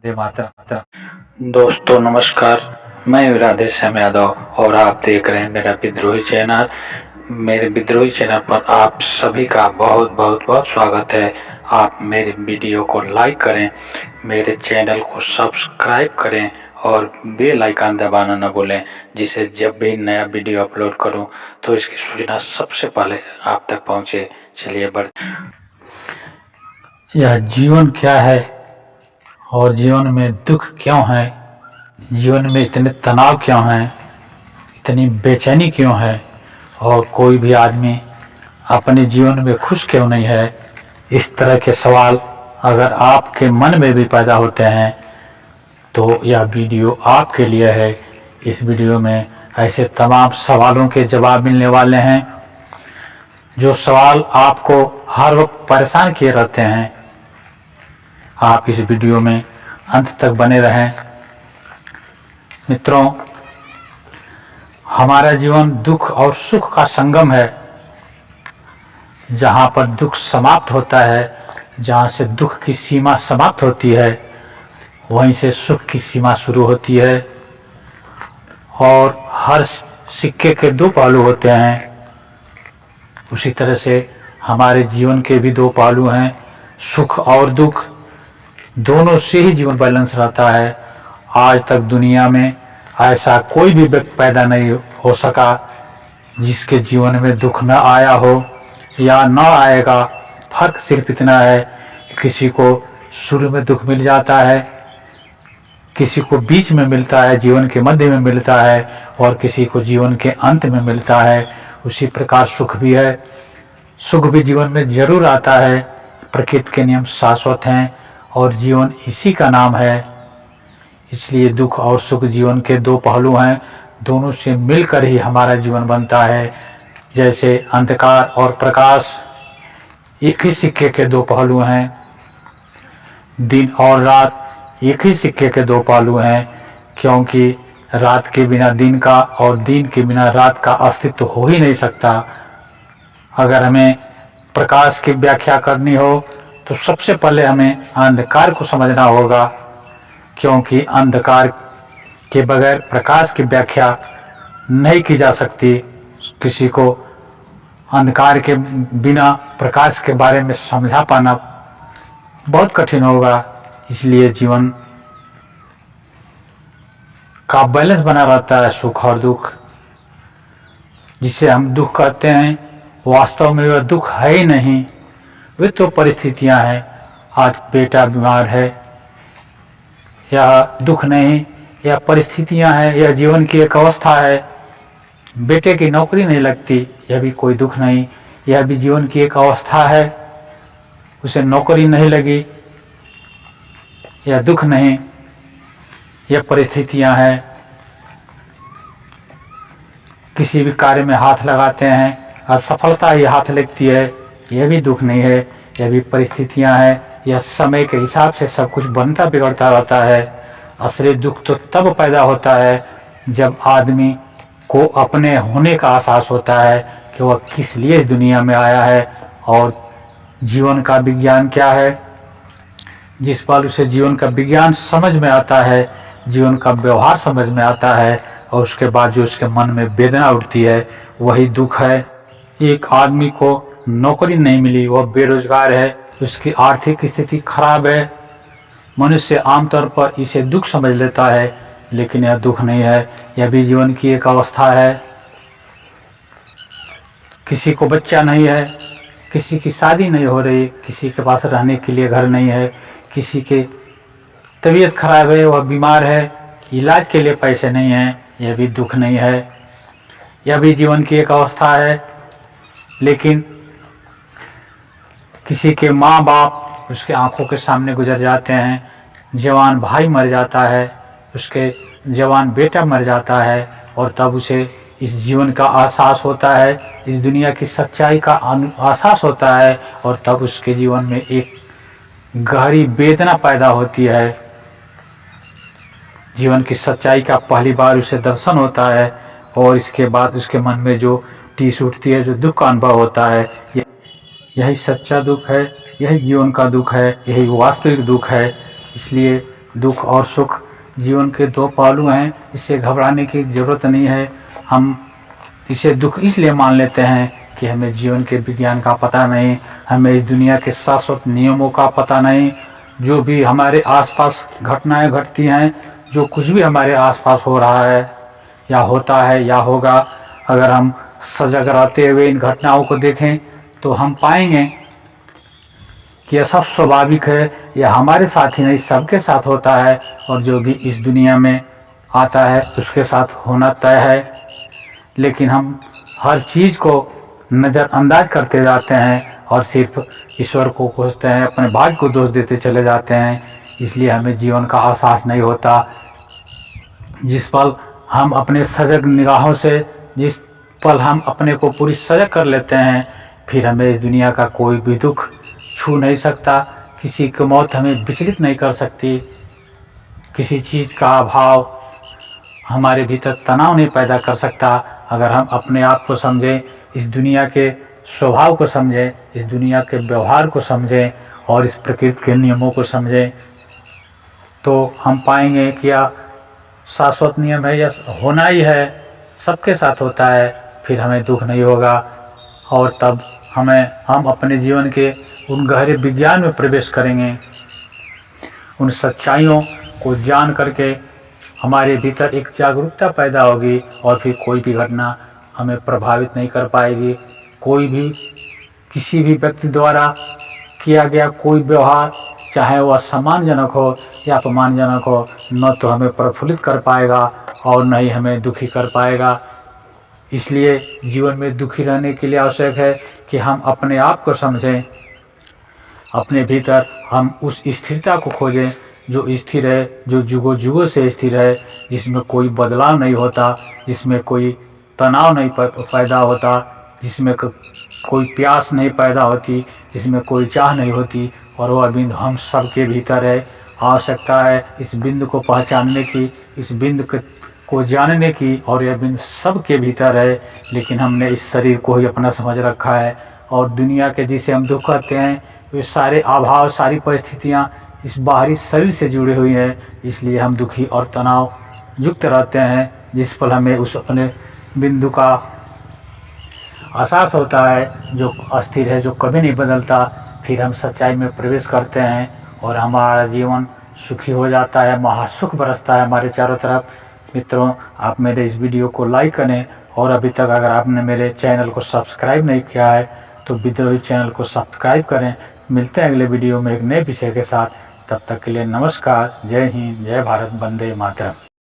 वंदे मातरम। दोस्तों नमस्कार, मैं राधे श्याम यादव और आप देख रहे हैं मेरा विद्रोही चैनल। मेरे विद्रोही चैनल पर आप सभी का बहुत बहुत बहुत स्वागत है। आप मेरे वीडियो को लाइक करें, मेरे चैनल को सब्सक्राइब करें और बेल आइकन दबाना न भूलें, जिससे जब भी नया वीडियो अपलोड करूं तो इसकी सूचना सबसे पहले आप तक पहुंचे। चलिए यह जीवन क्या है और जीवन में दुख क्यों है, जीवन में इतने तनाव क्यों हैं, इतनी बेचैनी क्यों है और कोई भी आदमी अपने जीवन में खुश क्यों नहीं है। इस तरह के सवाल अगर आपके मन में भी पैदा होते हैं तो यह वीडियो आपके लिए है। इस वीडियो में ऐसे तमाम सवालों के जवाब मिलने वाले हैं जो सवाल आपको हर वक्त परेशान किए रहते हैं। आप इस वीडियो में अंत तक बने रहें। मित्रों, हमारा जीवन दुख और सुख का संगम है। जहाँ पर दुख समाप्त होता है, जहाँ से दुख की सीमा समाप्त होती है, वहीं से सुख की सीमा शुरू होती है। और हर सिक्के के दो पहलू होते हैं। उसी तरह से हमारे जीवन के भी दो पहलू हैं, सुख और दुख। दोनों से ही जीवन बैलेंस रहता है। आज तक दुनिया में ऐसा कोई भी व्यक्ति पैदा नहीं हो सका जिसके जीवन में दुख न आया हो या न आएगा। फर्क सिर्फ इतना है, किसी को शुरू में दुख मिल जाता है, किसी को बीच में मिलता है, जीवन के मध्य में मिलता है और किसी को जीवन के अंत में मिलता है। उसी प्रकार सुख भी है। सुख भी जीवन में जरूर आता है। प्रकृति के नियम शाश्वत हैं और जीवन इसी का नाम है। इसलिए दुख और सुख जीवन के दो पहलू हैं। दोनों से मिलकर ही हमारा जीवन बनता है। जैसे अंधकार और प्रकाश एक ही सिक्के के दो पहलू हैं। दिन और रात एक ही सिक्के के दो पहलू हैं, क्योंकि रात के बिना दिन का और दिन के बिना रात का अस्तित्व हो ही नहीं सकता। अगर हमें प्रकाश की व्याख्या करनी हो तो सबसे पहले हमें अंधकार को समझना होगा, क्योंकि अंधकार के बगैर प्रकाश की व्याख्या नहीं की जा सकती। किसी को अंधकार के बिना प्रकाश के बारे में समझा पाना बहुत कठिन होगा। इसलिए जीवन का बैलेंस बना रहता है, सुख और दुख। जिसे हम दुख कहते हैं, वास्तव में वह दुख है ही नहीं, वे तो परिस्थितियां हैं। आज बेटा बीमार है, यह दुख नहीं, यह परिस्थितियां हैं, यह जीवन की एक अवस्था है। बेटे की नौकरी नहीं लगती, यह भी कोई दुख नहीं, यह भी जीवन की एक अवस्था है। उसे नौकरी नहीं लगी, यह दुख नहीं, यह परिस्थितियां हैं। किसी भी कार्य में हाथ लगाते हैं, असफलता ही हाथ लगती है, यह भी दुख नहीं है, यह भी परिस्थितियां हैं। यह समय के हिसाब से सब कुछ बनता बिगड़ता रहता है। असली दुख तो तब पैदा होता है जब आदमी को अपने होने का एहसास होता है कि वह किस लिए इस दुनिया में आया है और जीवन का विज्ञान क्या है। जिस पल उसे जीवन का विज्ञान समझ में आता है, जीवन का व्यवहार समझ में आता है और उसके बाद जो उसके मन में वेदना उठती है, वही दुख है। एक आदमी को नौकरी नहीं मिली, वह बेरोजगार है, उसकी आर्थिक स्थिति खराब है। मनुष्य आमतौर पर इसे दुख समझ लेता है, लेकिन यह दुख नहीं है, यह भी जीवन की एक अवस्था है। किसी को बच्चा नहीं है, किसी की शादी नहीं हो रही, किसी के पास रहने के लिए घर नहीं है, किसी के तबीयत खराब है, वह बीमार है, इलाज के लिए पैसे नहीं हैं, यह भी दुख नहीं है, यह भी जीवन की एक अवस्था है। लेकिन किसी के माँ बाप उसके आंखों के सामने गुजर जाते हैं, जवान भाई मर जाता है, उसके जवान बेटा मर जाता है और तब उसे इस जीवन का एहसास होता है, इस दुनिया की सच्चाई का एहसास होता है और तब उसके जीवन में एक गहरी वेदना पैदा होती है। जीवन की सच्चाई का पहली बार उसे दर्शन होता है और इसके बाद उसके मन में जो टीस उठती है, जो दुख का अनुभव होता है, यही सच्चा दुख है, यही जीवन का दुख है, यही वास्तविक दुख है। इसलिए दुख और सुख जीवन के दो पहलू हैं, इससे घबराने की ज़रूरत नहीं है। हम इसे दुख इसलिए मान लेते हैं कि हमें जीवन के विज्ञान का पता नहीं, हमें इस दुनिया के शाश्वत नियमों का पता नहीं। जो भी हमारे आसपास घटनाएं घटती हैं, जो कुछ भी हमारे आसपास हो रहा है या होता है या होगा, अगर हम सजग रहते हुए इन घटनाओं को देखें तो हम पाएंगे कि यह सब स्वाभाविक है, यह हमारे साथ ही नहीं सबके साथ होता है, और जो भी इस दुनिया में आता है उसके साथ होना तय है। लेकिन हम हर चीज़ को नज़रअंदाज करते जाते हैं और सिर्फ ईश्वर को खोजते हैं, अपने भाग्य को दोष देते चले जाते हैं। इसलिए हमें जीवन का एहसास नहीं होता। जिस पल हम अपने सजग निगाहों से, जिस पल हम अपने को पूरी सजग कर लेते हैं, फिर हमें इस दुनिया का कोई भी दुख छू नहीं सकता, किसी की मौत हमें विचलित नहीं कर सकती, किसी चीज़ का अभाव हमारे भीतर तनाव नहीं पैदा कर सकता। अगर हम अपने आप को समझें, इस दुनिया के स्वभाव को समझें, इस दुनिया के व्यवहार को समझें और इस प्रकृति के नियमों को समझें, तो हम पाएंगे कि यह शाश्वत नियम है, यह होना ही है, सबके साथ होता है। फिर हमें दुख नहीं होगा और तब हम अपने जीवन के उन गहरे विज्ञान में प्रवेश करेंगे। उन सच्चाइयों को जान करके हमारे भीतर एक जागरूकता पैदा होगी और फिर कोई भी घटना हमें प्रभावित नहीं कर पाएगी। कोई भी किसी भी व्यक्ति द्वारा किया गया कोई व्यवहार, चाहे वह सम्मानजनक हो या अपमानजनक हो, न तो हमें प्रफुल्लित कर पाएगा और न ही हमें दुखी कर पाएगा। इसलिए जीवन में दुखी रहने के लिए आवश्यक है कि हम अपने आप को समझें, अपने भीतर हम उस स्थिरता को खोजें जो स्थिर है, जो जुगों जुगों से स्थिर है, जिसमें कोई बदलाव नहीं होता, जिसमें कोई तनाव नहीं पैदा होता, जिसमें कोई प्यास नहीं पैदा होती, जिसमें कोई चाह नहीं होती। और वह बिंदु हम सबके भीतर है। आवश्यकता है इस बिंदु को पहचानने की, इस बिंदु को जानने की, और यह बिंदु सबके भीतर है। लेकिन हमने इस शरीर को ही अपना समझ रखा है और दुनिया के जिसे हम दुख कहते हैं, वे सारे अभाव, सारी परिस्थितियाँ इस बाहरी शरीर से जुड़ी हुई हैं। इसलिए हम दुखी और तनाव युक्त रहते हैं। जिस पल हमें उस अपने बिंदु का एहसास होता है जो अस्थिर है, जो कभी नहीं बदलता, फिर हम सच्चाई में प्रवेश करते हैं और हमारा जीवन सुखी हो जाता है, महासुख बरसता है हमारे चारों तरफ। मित्रों, आप मेरे इस वीडियो को लाइक करें और अभी तक अगर आपने मेरे चैनल को सब्सक्राइब नहीं किया है तो विद्रोही चैनल को सब्सक्राइब करें। मिलते हैं अगले वीडियो में एक नए विषय के साथ। तब तक के लिए नमस्कार। जय हिंद, जय भारत, वंदे मातरम।